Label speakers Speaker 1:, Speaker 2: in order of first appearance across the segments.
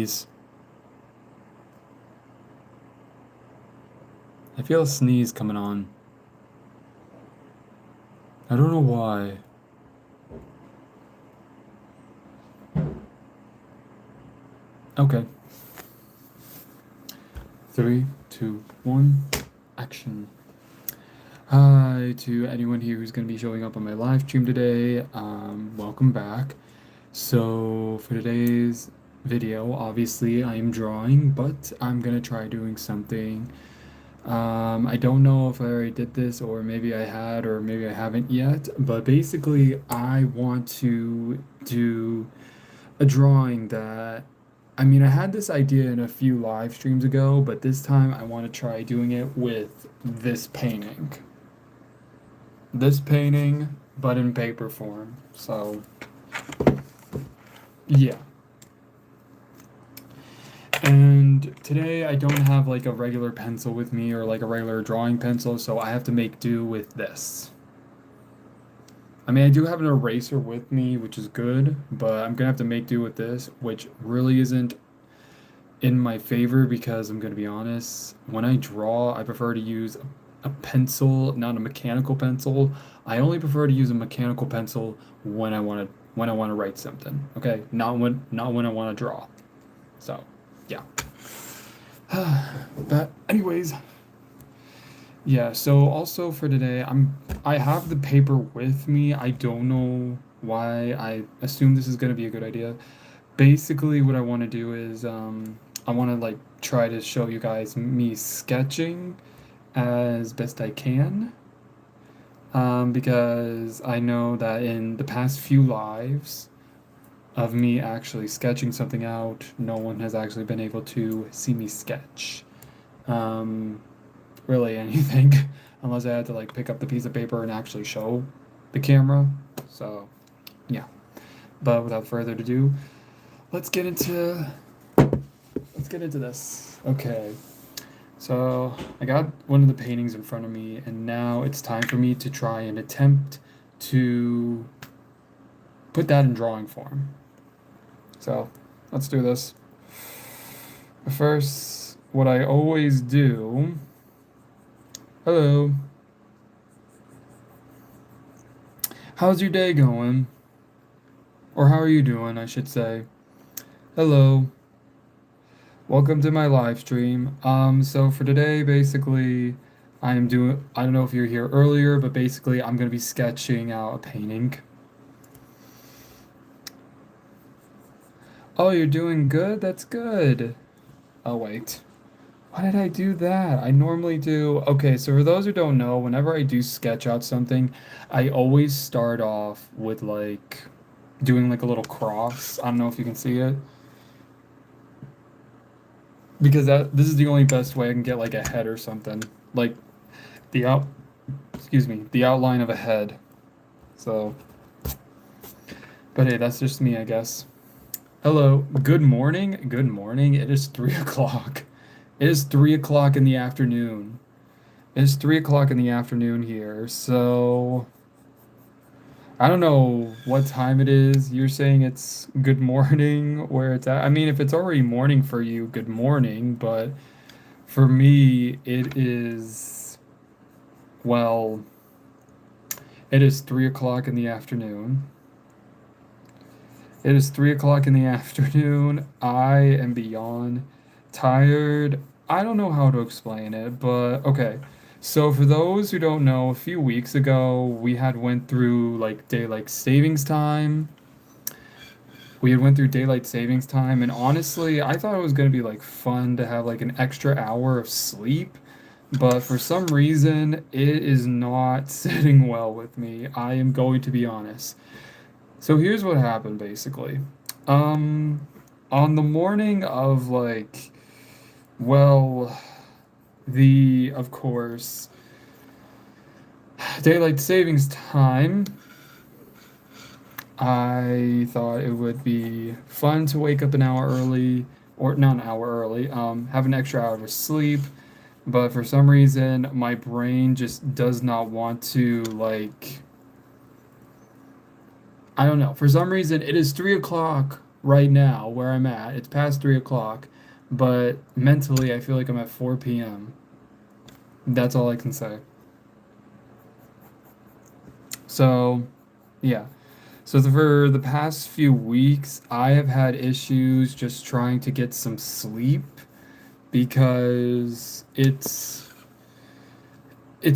Speaker 1: sneeze. I feel a sneeze coming on. I don't know why. Okay. 3, 2, 1, action. Hi to anyone here who's going to be showing up on my live stream today. Welcome back. So for today's video, obviously I am drawing, but I'm going to try doing something. I don't know if I already did this or maybe I had or maybe I haven't yet, but basically I want to do a drawing that I had this idea in a few live streams ago, but this time I want to try doing it with this painting. This painting, but in paper form. So, yeah. And today I don't have like a regular pencil with me or like a regular drawing pencil, so I have to make do with this. I do have an eraser with me, which is good, but I'm gonna have to make do with this, which really isn't in my favor because I'm gonna be honest, when I draw, I prefer to use a pencil, not a mechanical pencil. I only prefer to use a mechanical pencil when I want to write something. Okay, not when I want to draw. So, yeah. But anyways, yeah, so also for today, I have the paper with me. I don't know why I assume this is going to be a good idea. Basically, what I want to do is I want to like try to show you guys me sketching as best I can. Because I know that in the past few lives of me actually sketching something out, no one has actually been able to see me sketch. Really anything unless I had to like pick up the piece of paper and actually show the camera. So, yeah. But without further ado, let's get into this. Okay. So, I got one of the paintings in front of me and now it's time for me to try and attempt to put that in drawing form. So, let's do this. First, what I always do. Hello. How's your day going? Or how are you doing, I should say. Hello. Welcome to my live stream. So for today, basically, I don't know if you're here earlier, but basically I'm going to be sketching out a painting. Oh, you're doing good? That's good. Oh, wait. Why did I do that? I normally do. Okay, so for those who don't know, whenever I do sketch out something, I always start off with like doing like a little cross. I don't know if you can see it. Because this is the only best way I can get like a head or something. Like the the outline of a head. So, but hey, that's just me, I guess. Hello, good morning. Good morning. It is 3 o'clock. It is 3 o'clock in the afternoon. It's 3 o'clock in the afternoon here, so I don't know what time it is. You're saying it's good morning where it's at. If it's already morning for you, good morning, but for me, well, it is 3 o'clock in the afternoon. It is 3 o'clock in the afternoon. I am beyond tired. I don't know how to explain it, but okay. So for those who don't know, a few weeks ago we had went through like daylight savings time. We had went through daylight savings time, and honestly, I thought it was gonna be like fun to have like an extra hour of sleep, but for some reason it is not sitting well with me. I am going to be honest. So here's what happened basically. On the morning of like, well, of course, daylight savings time, I thought it would be fun to wake up an hour early, or not an hour early, have an extra hour of sleep, but for some reason, my brain just does not want to, like, I don't know. For some reason, it is 3 o'clock right now where I'm at. It's past 3 o'clock, but mentally I feel like I'm at 4 p.m. That's all I can say. So, yeah. So for the past few weeks, I have had issues just trying to get some sleep because it's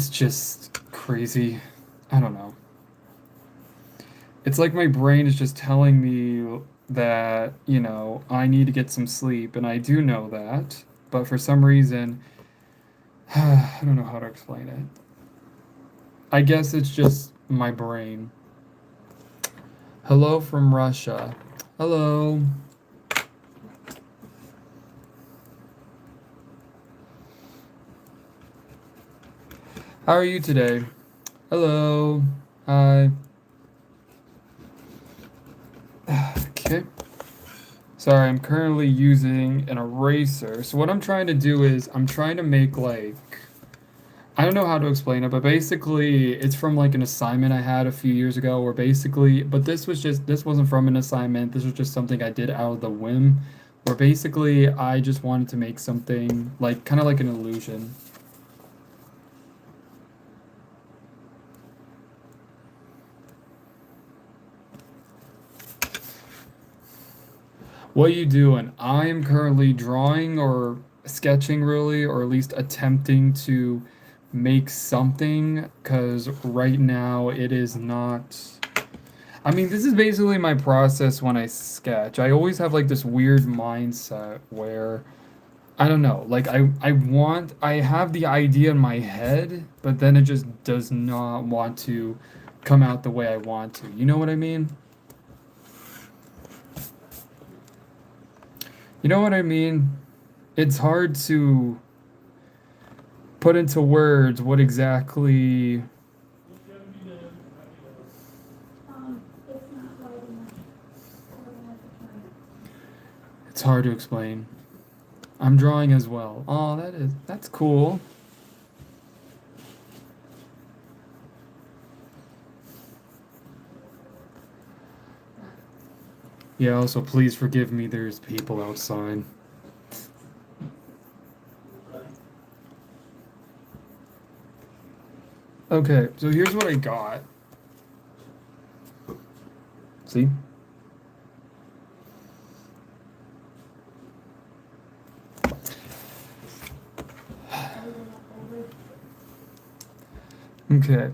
Speaker 1: just crazy. I don't know. It's like my brain is just telling me that, I need to get some sleep, and I do know that, but for some reason, I don't know how to explain it. I guess it's just my brain. Hello from Russia. Hello. How are you today? Hello. Hi. Okay. Sorry, I'm currently using an eraser. So what I'm trying to do is I'm trying to make like I don't know how to explain it, but basically it's from like an assignment I had a few years ago where basically but this wasn't from an assignment. This was just something I did out of the whim where basically I just wanted to make something like kind of like an illusion. What are you doing? I am currently drawing or sketching, really, or at least attempting to make something, because right now it is not. I mean, this is basically my process when I sketch. I always have like this weird mindset where I don't know, like I have the idea in my head, but then it just does not want to come out the way I want to. You know what I mean? You know what I mean? It's hard to put into words what exactly. It's hard to explain. I'm drawing as well. Oh, that's cool. Yeah, also please forgive me, there's people outside. Okay, so here's what I got. See? Okay.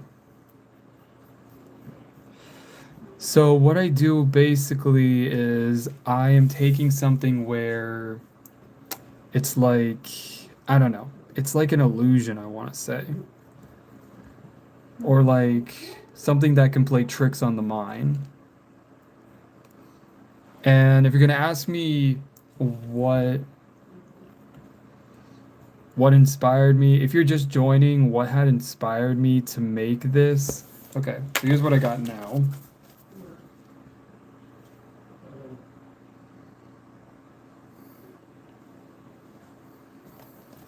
Speaker 1: So what I do basically is I am taking something where it's like, I don't know, it's like an illusion, I want to say. Or like something that can play tricks on the mind. And if you're gonna ask me what what inspired me, if you're just joining, what had inspired me to make this? Okay, so here's what I got now.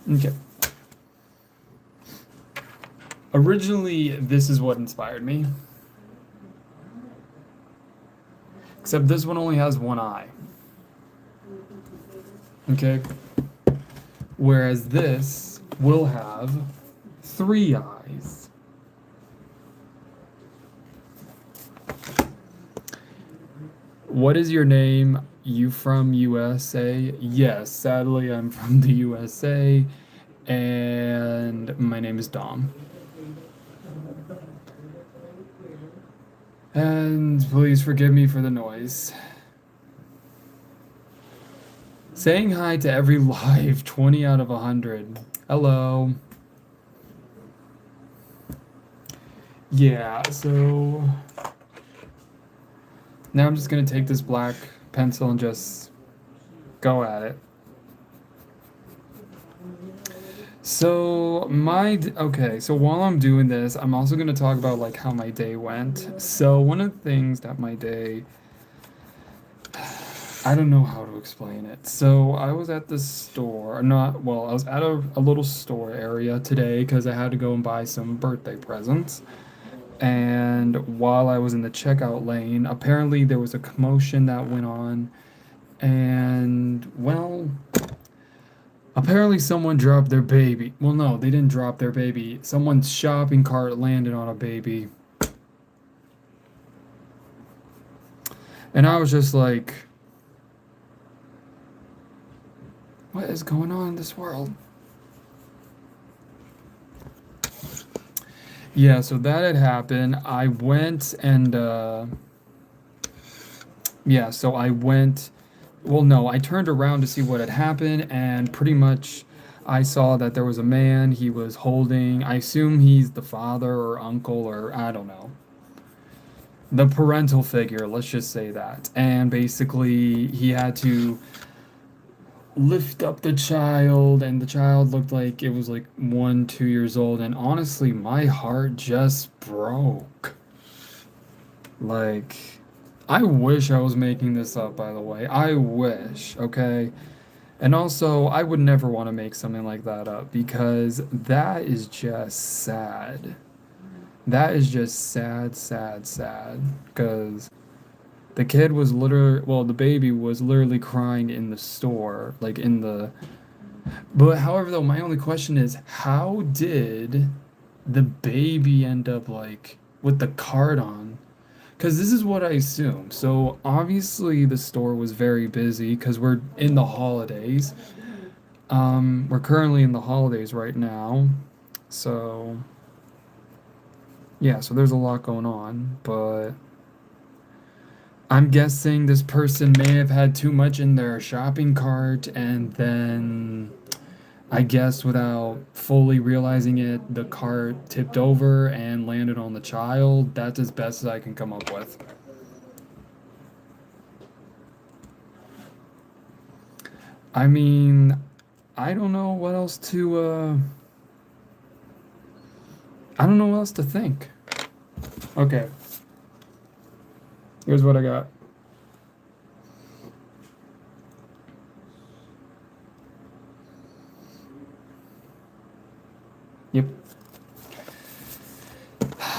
Speaker 1: Okay. Originally, this is what inspired me. Except this one only has one eye. Okay? Whereas this will have 3 eyes. What is your name? You from USA? Yes, sadly, I'm from the USA, and my name is Dom. And please forgive me for the noise. Saying hi to every live 20 out of 100. Hello. Yeah, so now I'm just gonna take this black pencil and just go at it. Okay, so while I'm doing this, I'm also gonna talk about like how my day went. So one of the things that my day, I don't know how to explain it. So I was at the store, not, well, I was at a little store area today because I had to go and buy some birthday presents. And while I was in the checkout lane, apparently there was a commotion that went on. And, well, apparently someone dropped their baby. Well, no, they didn't drop their baby. Someone's shopping cart landed on a baby. And I was just like, what is going on in this world? Yeah, so that had happened. I went and, yeah, so I went. Well, no, I turned around to see what had happened, and pretty much I saw that there was a man. He was holding, I assume he's the father or uncle, or I don't know, the parental figure, let's just say that. And basically, he had to lift up the child, and the child looked like it was like 1, 2 years old. And honestly, my heart just broke. Like, I wish I was making this up, by the way. I wish, okay? And also, I would never want to make something like that up because that is just sad. That is just sad, sad, sad. Because the kid was literally, well, the baby was literally crying in the store, like in the. But however, though, my only question is how did the baby end up like with the card on? Because this is what I assume. So obviously the store was very busy because we're in the holidays. We're currently in the holidays right now. So yeah, so there's a lot going on, but I'm guessing this person may have had too much in their shopping cart and then I guess without fully realizing it, the cart tipped over and landed on the child. That's as best as I can come up with. I mean, I don't know what else to I don't know what else to think. Okay, here's what I got. Yep.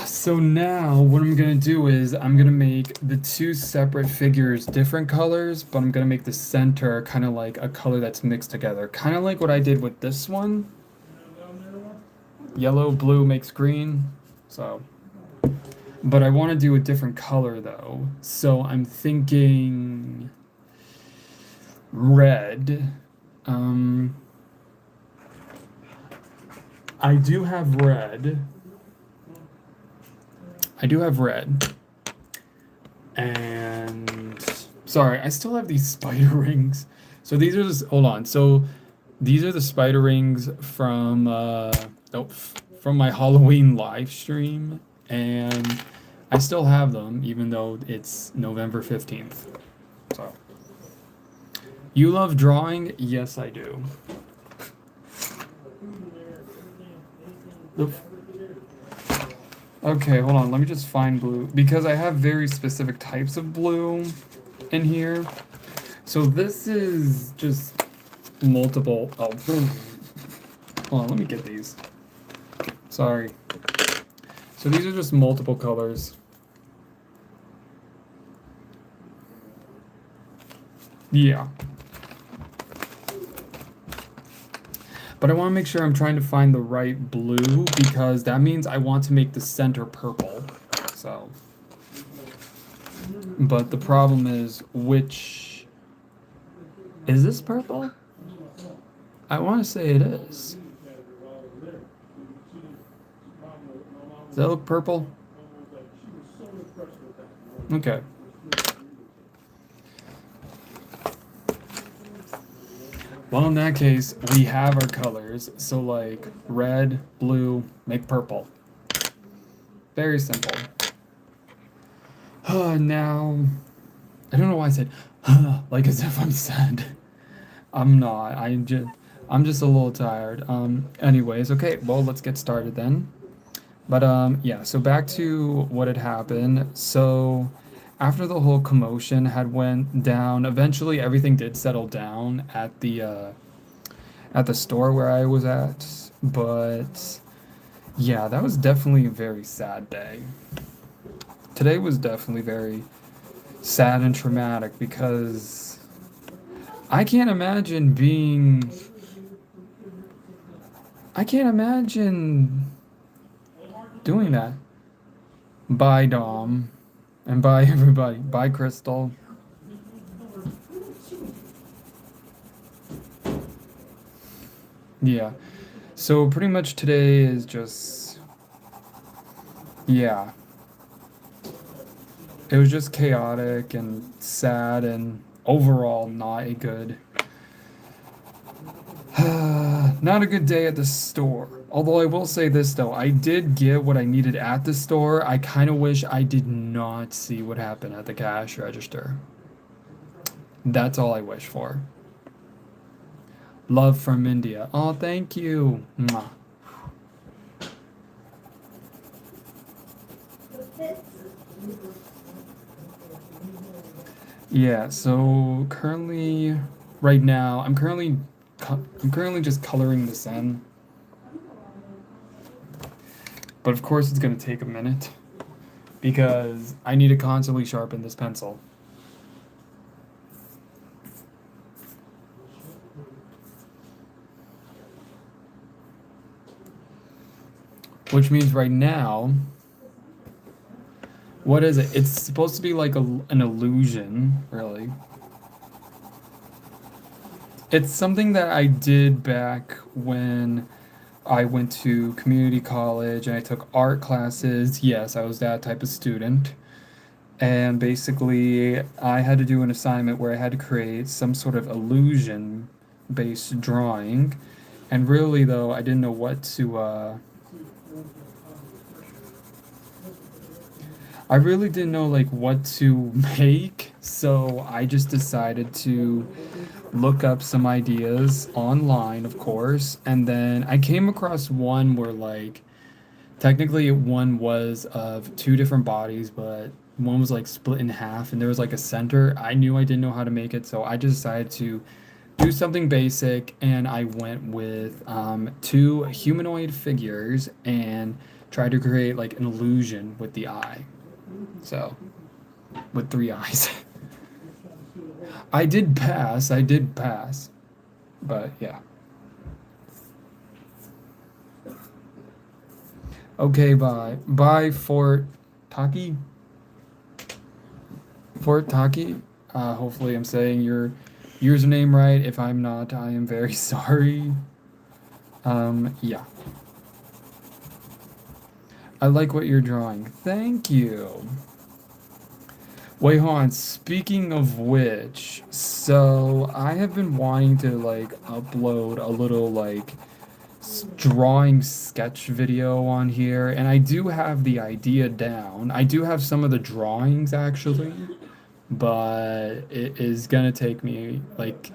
Speaker 1: So now what I'm gonna do is I'm gonna make the two separate figures different colors, but I'm gonna make the center kind of like a color that's mixed together. Kind of like what I did with this one. Yellow, blue makes green. So, but I want to do a different color though. So I'm thinking red. Um, I do have red. I do have red. And sorry, I still have these spider rings. So these are just hold on. So these are the spider rings from oh, from my Halloween live stream, and I still have them even though it's November 15th. So you love drawing? Yes, I do. Oof. Okay, hold on. Let me just find blue because I have very specific types of blue in here. So this is just multiple. Oh, hold on. Let me get these. Sorry. So these are just multiple colors. Yeah. But I want to make sure I'm trying to find the right blue because that means I want to make the center purple. So. But the problem is which. Is this purple? I want to say it is. Does that look purple? Okay. Well, in that case, we have our colors. So, like, red, blue, make purple. Very simple. Now, I don't know why I said, like as if I'm sad. I'm not. I'm just a little tired. Anyways, okay, well, let's get started then. But, yeah, so back to what had happened. So, after the whole commotion had went down, eventually everything did settle down at the store where I was at. But yeah, that was definitely a very sad day. Today was definitely very sad and traumatic because I can't imagine being. I can't imagine doing that. Bye, Dom. And bye, everybody. Bye, Crystal. Yeah. So, pretty much today is just. Yeah. It was just chaotic and sad and overall not a good. Not a good day at the store. Although I will say this though, I did get what I needed at the store. I kind of wish I did not see what happened at the cash register. That's all I wish for. Love from India. Oh, thank you. Mwah. Yeah, so currently right now I'm currently just coloring this in. But of course it's going to take a minute because I need to constantly sharpen this pencil. Which means right now, what is it? It's supposed to be like an illusion, really. It's something that I did back when I went to community college and I took art classes. Yes, I was that type of student. And basically, I had to do an assignment where I had to create some sort of illusion based drawing. And really, though, I didn't know what to, I really didn't know like what to make. So I just decided to look up some ideas online, of course. And then I came across one where like technically one was of two different bodies, but one was like split in half and there was like a center. I knew I didn't know how to make it, so I just decided to do something basic and I went with two humanoid figures and tried to create like an illusion with the eye. So, with three eyes. I did pass, but yeah. Okay, bye. Bye, Fort Taki. Fort Taki. Hopefully, I'm saying your username right. If I'm not, I am very sorry. Yeah. I like what you're drawing. Thank you. Wait, hold on. Speaking of which, so I have been wanting to like upload a little like drawing sketch video on here, and I do have the idea down. I do have some of the drawings actually, but it is gonna take me like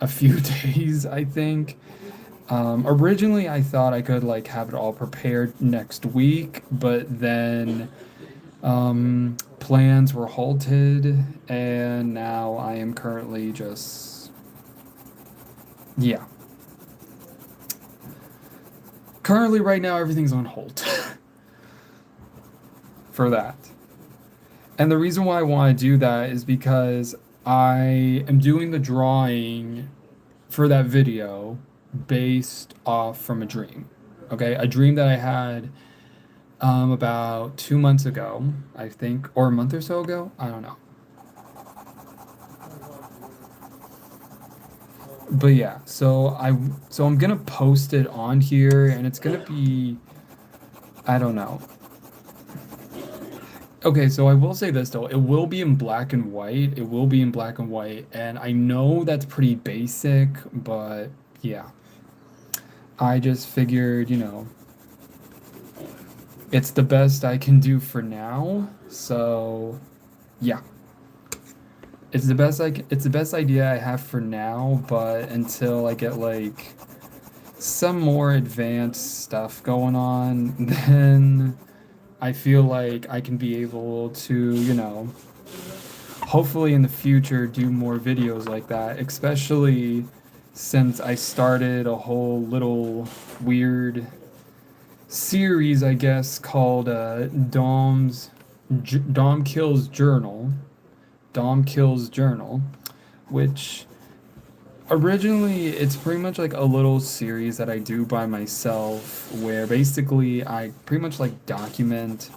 Speaker 1: a few days, I think. Originally, I thought I could like have it all prepared next week, but then plans were halted, and now I am currently just yeah. Currently, right now, everything's on hold for that. And the reason why I want to do that is because I am doing the drawing for that video based off from a dream. Okay, a dream that I had about 2 months ago, I think, or a month or so ago. I don't know. But yeah, so I'm gonna post it on here, and it's gonna be I don't know. Okay, so I will say this though, it will be in black and white. It will be in black and white, and I know that's pretty basic, but yeah. I just figured, it's the best I can do for now. So, yeah. It's the best idea I have for now, but until I get like some more advanced stuff going on, then I feel like I can be able to, hopefully in the future do more videos like that, especially since I started a whole little weird series, I guess, called Dom Kills Journal. Dom Kills Journal, which Originally, it's pretty much like a little series that I do by myself where basically I pretty much like document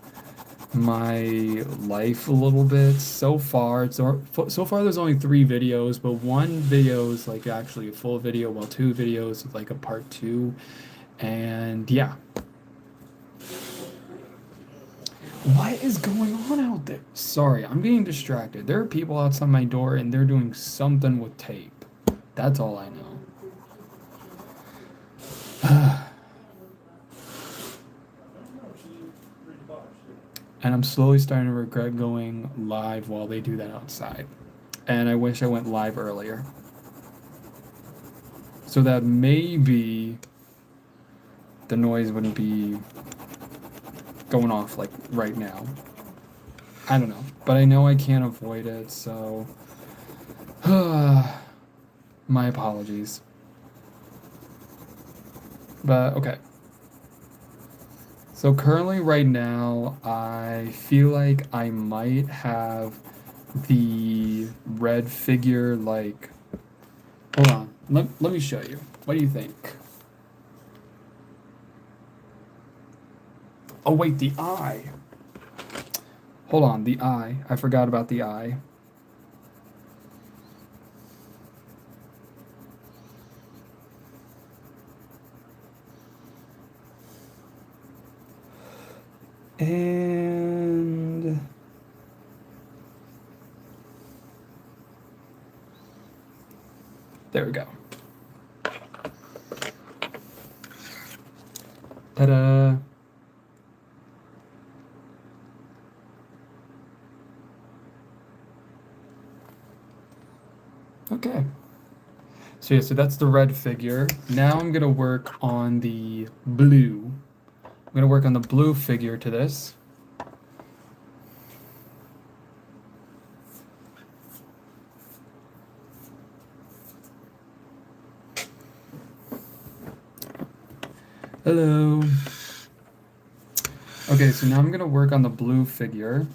Speaker 1: my life a little bit. So far there's only 3 videos, but one video is like actually a full video, while 2 videos is like a part 2. And yeah. What is going on out there? Sorry, I'm being distracted. There are people outside my door and they're doing something with tape. That's all I know. And I'm slowly starting to regret going live while they do that outside. And I wish I went live earlier. So that maybe the noise wouldn't be going off like right now. I don't know. But I know I can't avoid it, so my apologies. But okay. So currently right now, I feel like I might have the red figure like, hold on, let me show you. What do you think? Oh wait, the eye. Hold on, the eye. I forgot about the eye. And there we go. Ta-da. Okay. So yeah, so that's the red figure. Now I'm gonna work on the blue. I'm gonna work on the blue figure to this. Hello. Okay, so now I'm gonna work on the blue figure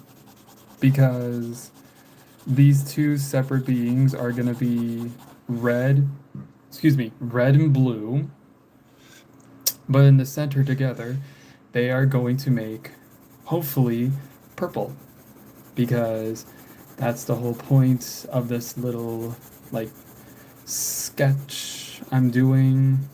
Speaker 1: because these 2 separate beings are gonna be red and blue, but in the center together, they are going to make, hopefully, purple, because that's the whole point of this little, like, sketch I'm doing.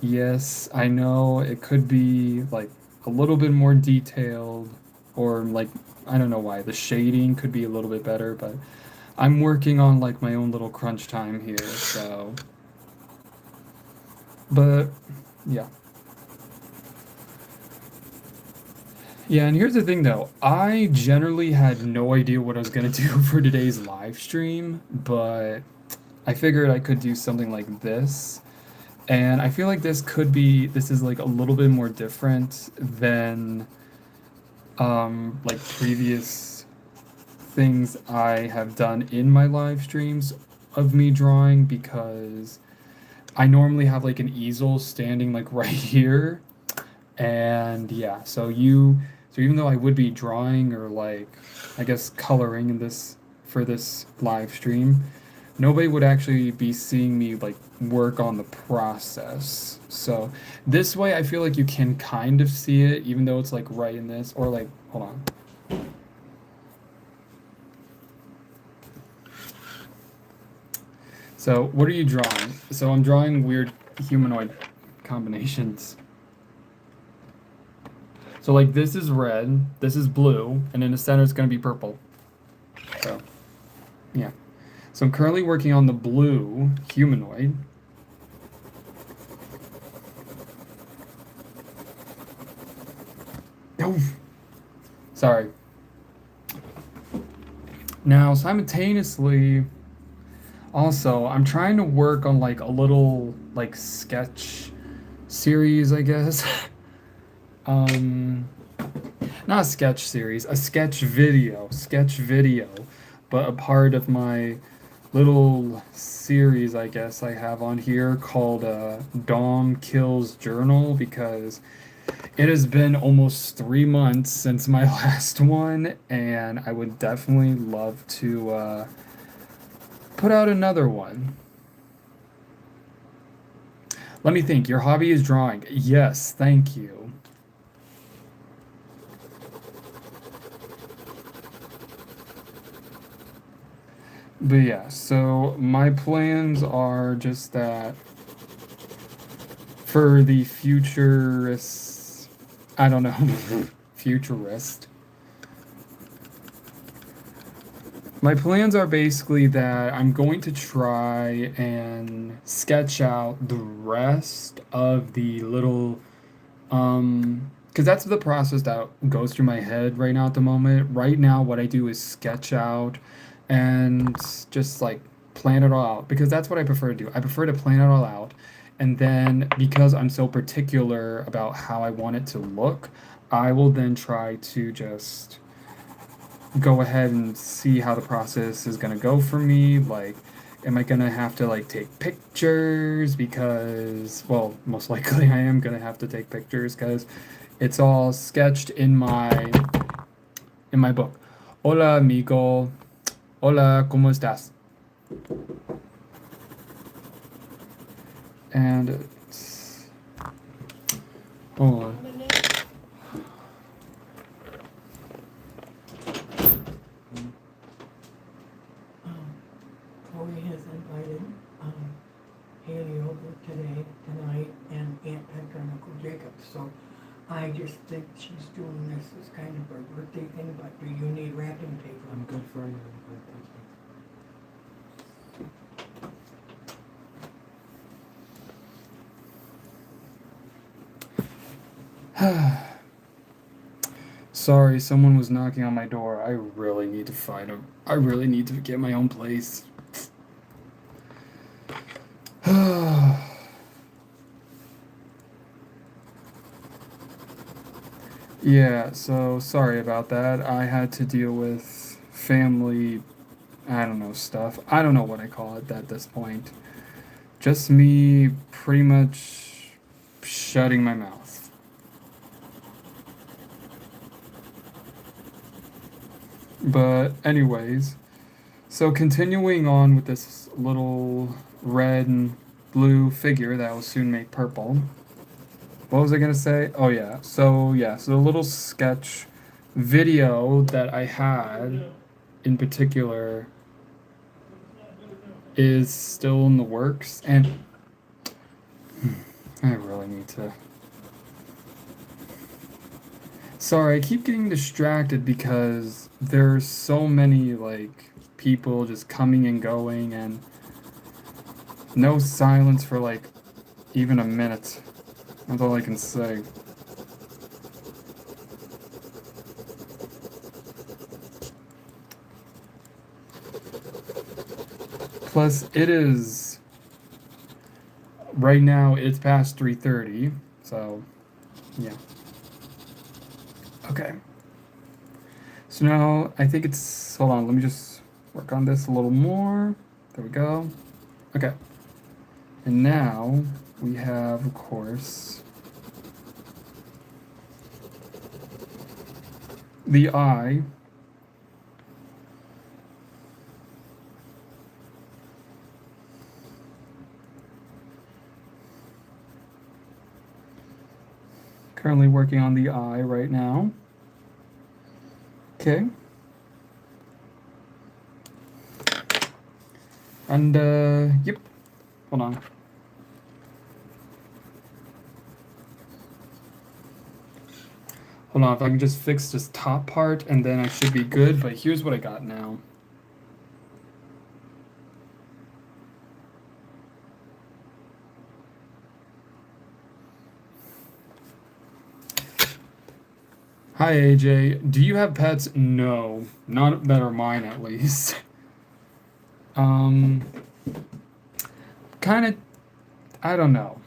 Speaker 1: Yes, I know it could be, like, a little bit more detailed, or, like, I don't know why, the shading could be a little bit better, but I'm working on, like, my own little crunch time here, so... But, yeah. Yeah, and here's the thing though, I generally had no idea what I was gonna do for today's live stream, but I figured I could do something like this. And I feel like this is like a little bit more different than like previous things I have done in my live streams of me drawing, because I normally have like an easel standing like right here. And yeah, so even though I would be drawing or like I guess coloring in this for this live stream, nobody would actually be seeing me like work on the process. So this way I feel like you can kind of see it even though it's like right in this, or like, hold on. So what are you drawing? So I'm drawing weird humanoid combinations. So like this is red, this is blue, and in the center it's going to be purple. So yeah. So I'm currently working on the blue humanoid. Oh, sorry. Now simultaneously, also I'm trying to work on like a little like sketch series, I guess. Not a sketch series, a sketch video, but a part of my little series, I guess, I have on here called Dom Kills Journal, because it has been almost 3 months since my last one, and I would definitely love to put out another one. Let me think. Your hobby is drawing. Yes, thank you. But yeah, so my plans are just that for the futurist, I don't know, futurist. My plans are basically that I'm going to try and sketch out the rest of the little, because that's the process that goes through my head right now at the moment. Right now, what I do is sketch out and just like plan it all out because that's what I prefer to do. I prefer to plan it all out. And then because I'm so particular about how I want it to look, I will then try to just go ahead and see how the process is going to go for me. Like, am I going to have to like take pictures because, well, most likely I am going to have to take pictures because it's all sketched in my book. Hola, amigo. Hola, ¿cómo estás? And it's, hold on.
Speaker 2: Corey has invited Haley over today, tonight, and Aunt Petra and Uncle Jacob. So I just think she's doing this as kind of a birthday thing, but do you need wrapping paper?
Speaker 1: I'm good for you. Sorry, someone was knocking on my door. I really need to find a. I really need to get my own place. Yeah, so sorry about that. I had to deal with family, I don't know, stuff. I don't know what I call it at this point. Just me pretty much shutting my mouth. But, anyways, so continuing on with this little red and blue figure that will soon make purple. What was I gonna say? Oh yeah. So the little sketch video that I had in particular is still in the works, and I really need to. Sorry, I keep getting distracted because there's so many like people just coming and going, and no silence for like even a minute. That's all I can say. Plus, it is right now. It's past 3:30, so yeah. Okay. So now I think it's. Hold on. Let me just work on this a little more. There we go. Okay. And now we have, of course, the eye. Currently working on the eye right now. Okay. And, yep. Hold on. Hold on, if I can just fix this top part and then I should be good, but here's what I got now. Hi AJ, do you have pets? No, not that are mine at least. Kind of, I don't know.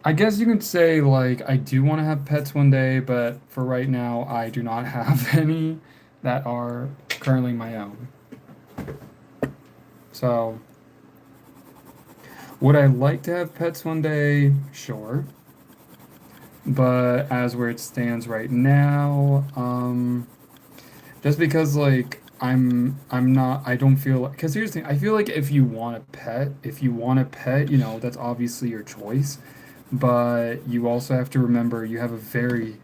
Speaker 1: I guess you could say like I do want to have pets one day, but for right now I do not have any that are currently my own. So, would I like to have pets one day? Sure. But as where it stands right now, Just because like I'm not I don't feel like because here's the thing I feel like if you want a pet, you know, that's obviously your choice, but you also have to remember you have a very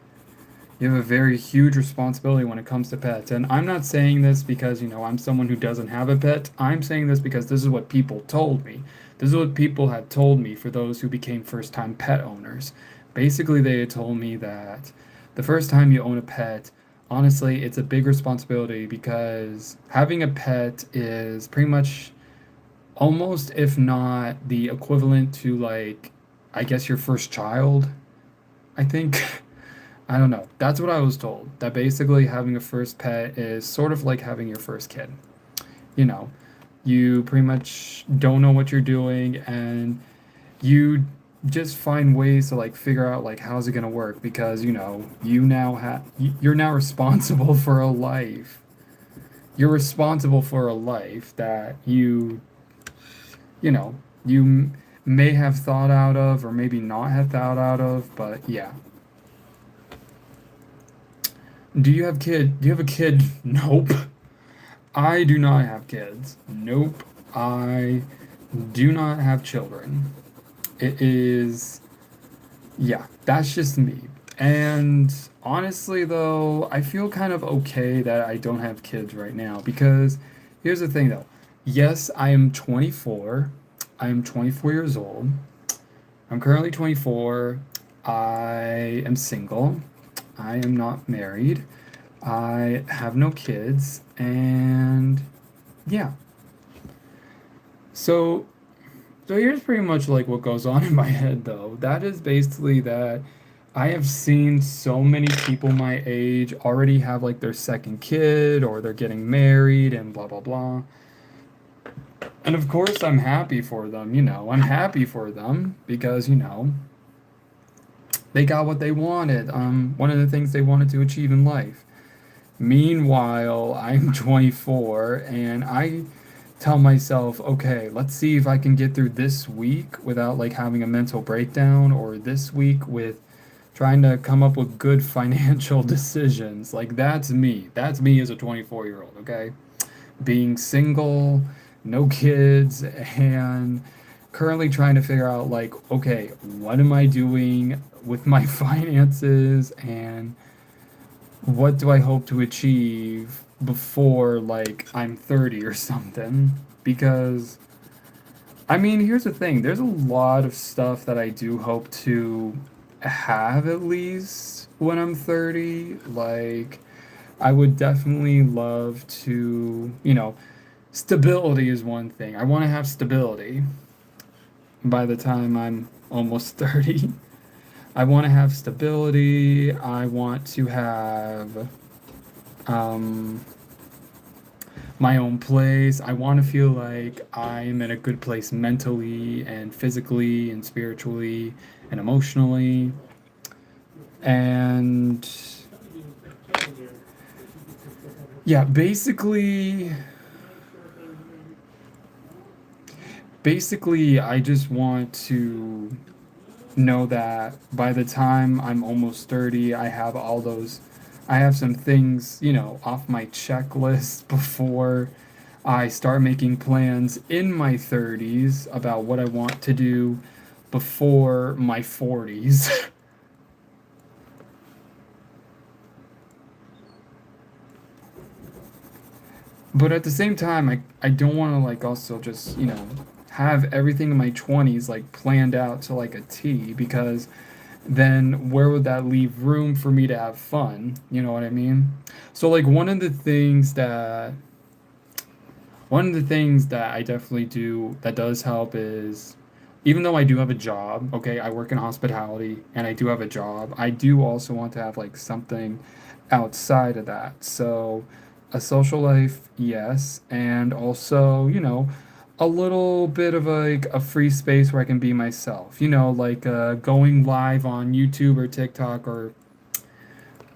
Speaker 1: huge responsibility when it comes to pets. And I'm not saying this because, you know, I'm someone who doesn't have a pet. I'm saying this because this is what people told me. This is what people had told me for those who became first time pet owners. Basically, they had told me that the first time you own a pet, honestly, it's a big responsibility because having a pet is pretty much almost, if not the equivalent to, like, I guess your first child, I think. I don't know. That's what I was told. That basically having a first pet is sort of like having your first kid. You know, you pretty much don't know what you're doing and you just find ways to like figure out like how's it going to work because you know, you're now responsible for a life. You're responsible for a life that you know, may have thought out of or maybe not have thought out of, but yeah. Do you have a kid? Nope. I do not have kids. Nope. I do not have children. It is, yeah, that's just me. And honestly, though, I feel kind of okay that I don't have kids right now because here's the thing, though. Yes, I am 24. I am 24 years old. I'm currently 24. I am single. I am not married. I have no kids. And yeah. So, so here's pretty much like what goes on in my head though. That is basically that I have seen so many people my age already have like their second kid or they're getting married and blah blah blah. And of course I'm happy for them, you know. I'm happy for them because, you know, they got what they wanted. One of the things they wanted to achieve in life. Meanwhile, I'm 24 and I tell myself, okay, let's see if I can get through this week without like having a mental breakdown or this week with trying to come up with good financial decisions. Like that's me. That's me as a 24-year-old, okay? Being single, no kids, and currently trying to figure out like, okay, what am I doing with my finances and what do I hope to achieve before like I'm 30 or something? Because I mean, here's the thing. There's a lot of stuff that I do hope to have at least when I'm 30. Like I would definitely love to, you know, stability is one thing. I want to have stability by the time I'm almost 30. I want to have stability. I want to have um, my own place. I want to feel like I'm in a good place mentally and physically and spiritually and emotionally. And yeah, basically I just want to know that by the time I'm almost 30, I have some things, you know, off my checklist before I start making plans in my 30s about what I want to do before my 40s. But at the same time, I don't want to like also just, you know, have everything in my 20s like planned out to like a T because then where would that leave room for me to have fun? You know what I mean? So like one of the things that I definitely do that does help is even though I do have a job, okay, I work in hospitality and I do have a job, I do also want to have like something outside of that. So a social life, yes, and also, you know, a little bit of like a free space where I can be myself. You know, like going live on YouTube or TikTok or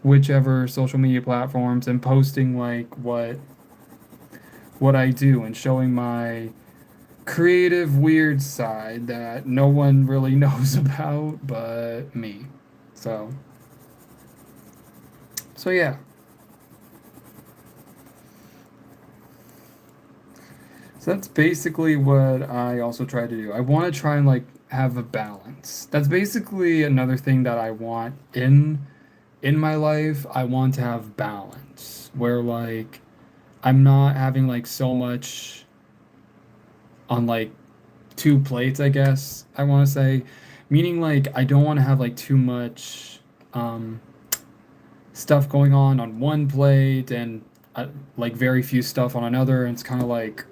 Speaker 1: whichever social media platforms and posting like what I do and showing my creative weird side that no one really knows about but me. So so yeah. So that's basically what I also try to do. I want to try and like have a balance. That's basically another thing that I want in my life. I want to have balance where like I'm not having like so much on like two plates, I guess I want to say. Meaning like I don't want to have like too much um stuff going on one plate and like very few stuff on another, and it's kind of like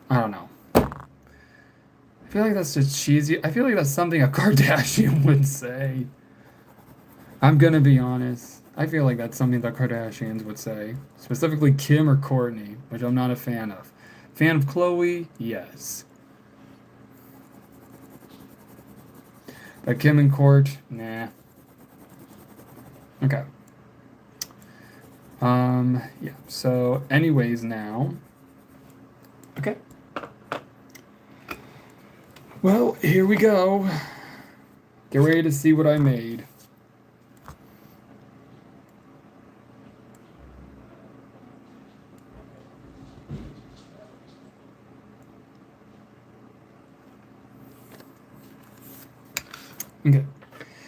Speaker 1: I don't know. I feel like that's just cheesy. I feel like that's something a Kardashian would say. I'm gonna be honest. I feel like that's something the Kardashians would say. Specifically Kim or Courtney, which I'm not a fan of. Fan of Chloe? Yes. But Kim and Court? Nah. Okay. Yeah. So anyways now. Okay. Well, here we go. Get ready to see what I made. Okay.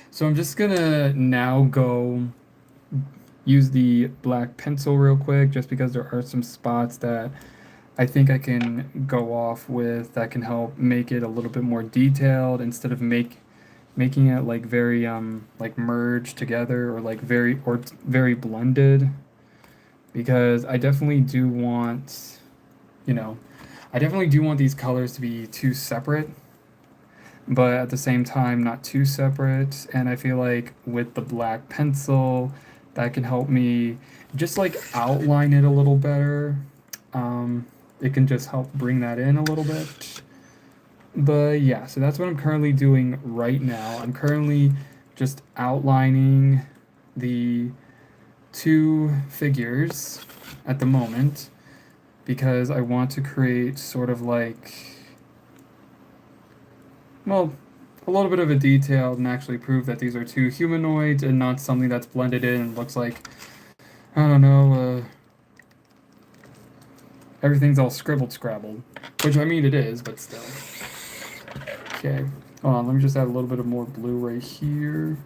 Speaker 1: So I'm just gonna now go use the black pencil real quick just because there are some spots that I think I can go off with that can help make it a little bit more detailed instead of making it like very like merged together or like very blended, because I definitely do want, you know, I definitely do want these colors to be too separate, but at the same time not too separate. And I feel like with the black pencil that can help me just like outline it a little better. It can just help bring that in a little bit. But yeah, so that's what I'm currently doing right now. I'm currently just outlining the two figures at the moment because I want to create sort of like, well, a little bit of a detail and actually prove that these are two humanoids and not something that's blended in and looks like, I don't know, everything's all scribbled scrabbled. Which I mean it is, but still. Okay, hold on, let me just add a little bit of more blue right here.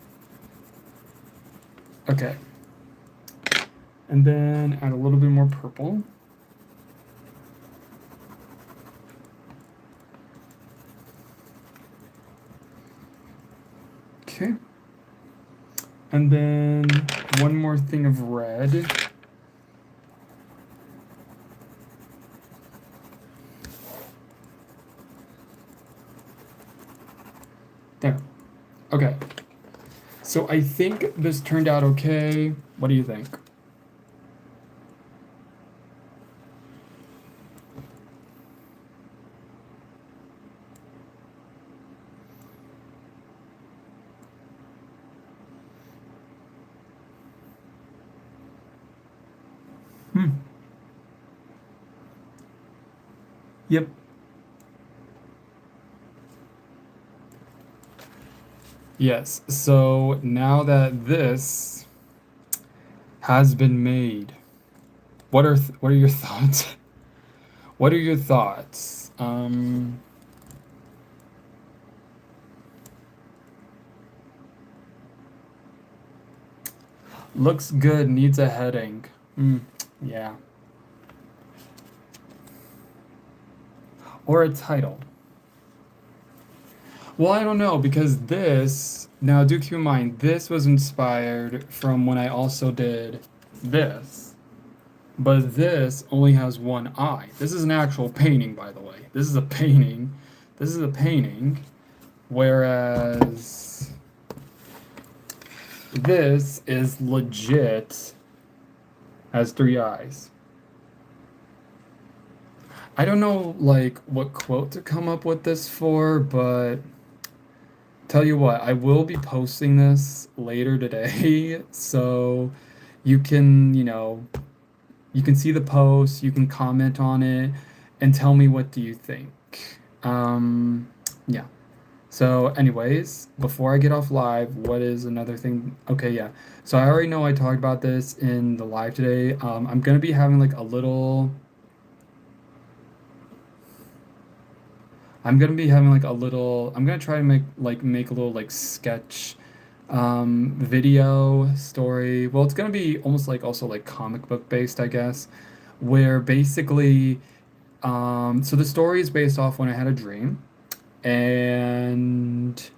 Speaker 1: Okay. And then add a little bit more purple. Okay. And then one more thing of red. There. Okay. So I think this turned out okay. What do you think? Hmm. Yep. Yes. So now that this has been made, what are your thoughts? What are your thoughts? Looks good, needs a heading. Yeah. Or a title. Well, I don't know because this, now do keep in mind, this was inspired from when I also did this. But this only has one eye. This is an actual painting, by the way. This is a painting. This is a painting. Whereas this is legit has three eyes. I don't know like what quote to come up with this for, but tell you what, I will be posting this later today, so you can, you can see the post, you can comment on it, and tell me what do you think. Yeah. So, anyways, before I get off live, what is another thing? Okay, yeah. So I already know I talked about this in the live today. I'm gonna be having like a little I'm gonna be having like a little. I'm gonna try to make a little like sketch, video story. Well, it's gonna be almost like also like comic book based, I guess, where basically, so the story is based off when I had a dream, and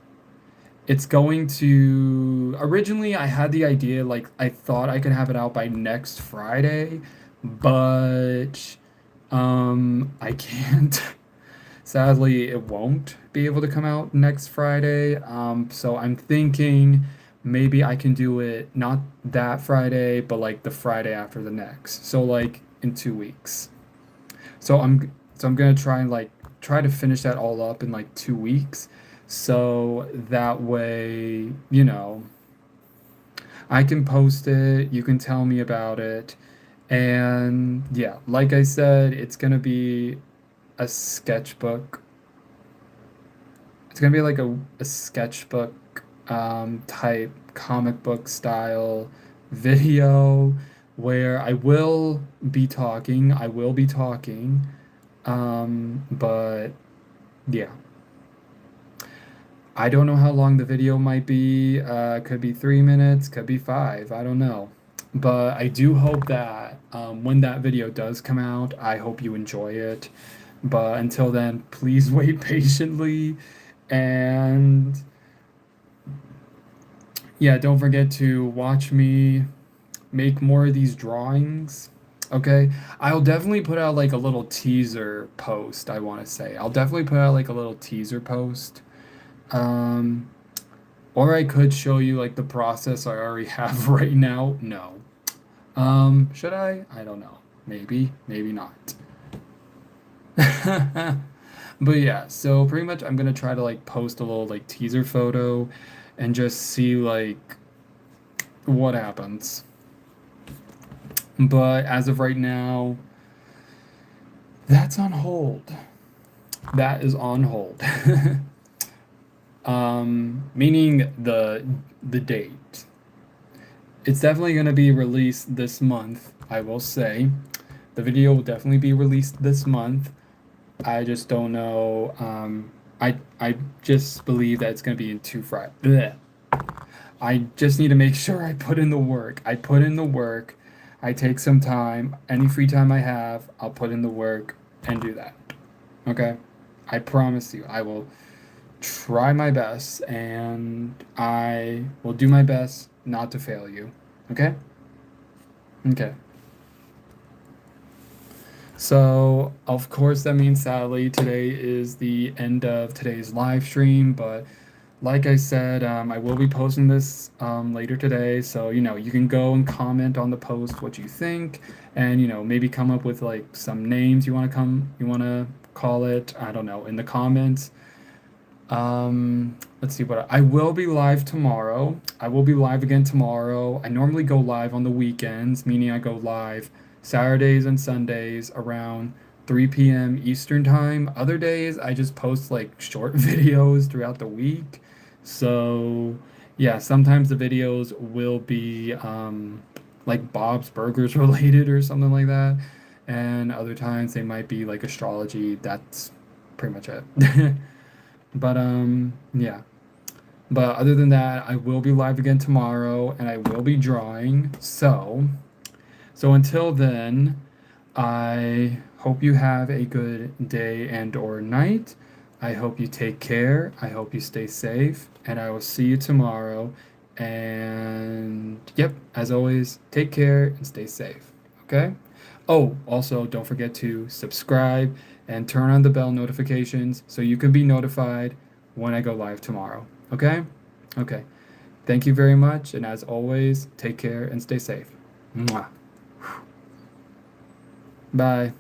Speaker 1: it's going to. Originally, I had the idea like I thought I could have it out by next Friday, but I can't. Sadly, it won't be able to come out next Friday. So I'm thinking maybe I can do it not that Friday, but like the Friday after the next. So like in 2 weeks. So I'm gonna try and like try to finish that all up in like 2 weeks. So that way, I can post it, you can tell me about it. And yeah, like I said, it's gonna be a sketchbook. It's gonna be like a sketchbook type comic book style video where I will be talking. I will be talking. But yeah, I don't know how long the video might be. Could be 3 minutes, could be five. I don't know. But I do hope that when that video does come out, I hope you enjoy it. But until then, please wait patiently. And yeah, don't forget to watch me make more of these drawings. Okay, I'll definitely put out like a little teaser post, I want to say. I'll definitely put out like a little teaser post. Um, or I could show you like the process I already have right now. No. Should I? I don't know. Maybe, maybe not. But yeah, so pretty much I'm gonna try to like post a little like teaser photo and just see like what happens. But as of right now, that's on hold. That is on hold. Meaning the date. It's definitely gonna be released this month, I will say. The video will definitely be released this month. I just don't know. I just believe that it's gonna be in two Friday. I just need to make sure I put in the work. I put in the work. I take some time. Any free time I have, I'll put in the work and do that. Okay? I promise you, I will try my best and I will do my best not to fail you. Okay? Okay. So, of course, that means sadly today is the end of today's live stream, but like I said, I will be posting this later today. So, you can go and comment on the post what you think and, maybe come up with like some names you want to call it. I don't know, in the comments. Let's see what I will be live tomorrow. I will be live again tomorrow. I normally go live on the weekends, meaning I go live Saturdays and Sundays around 3 p.m. Eastern time. Other days I just post like short videos throughout the week. So, yeah, sometimes the videos will be like Bob's Burgers related or something like that. And other times they might be like astrology. That's pretty much it. But yeah. But other than that, I will be live again tomorrow and I will be drawing. So until then, I hope you have a good day and or night. I hope you take care. I hope you stay safe and I will see you tomorrow. And yep, as always, take care and stay safe. Okay? Oh, also don't forget to subscribe and turn on the bell notifications so you can be notified when I go live tomorrow. Okay? Okay. Thank you very much, and as always, take care and stay safe. Mwah. Bye.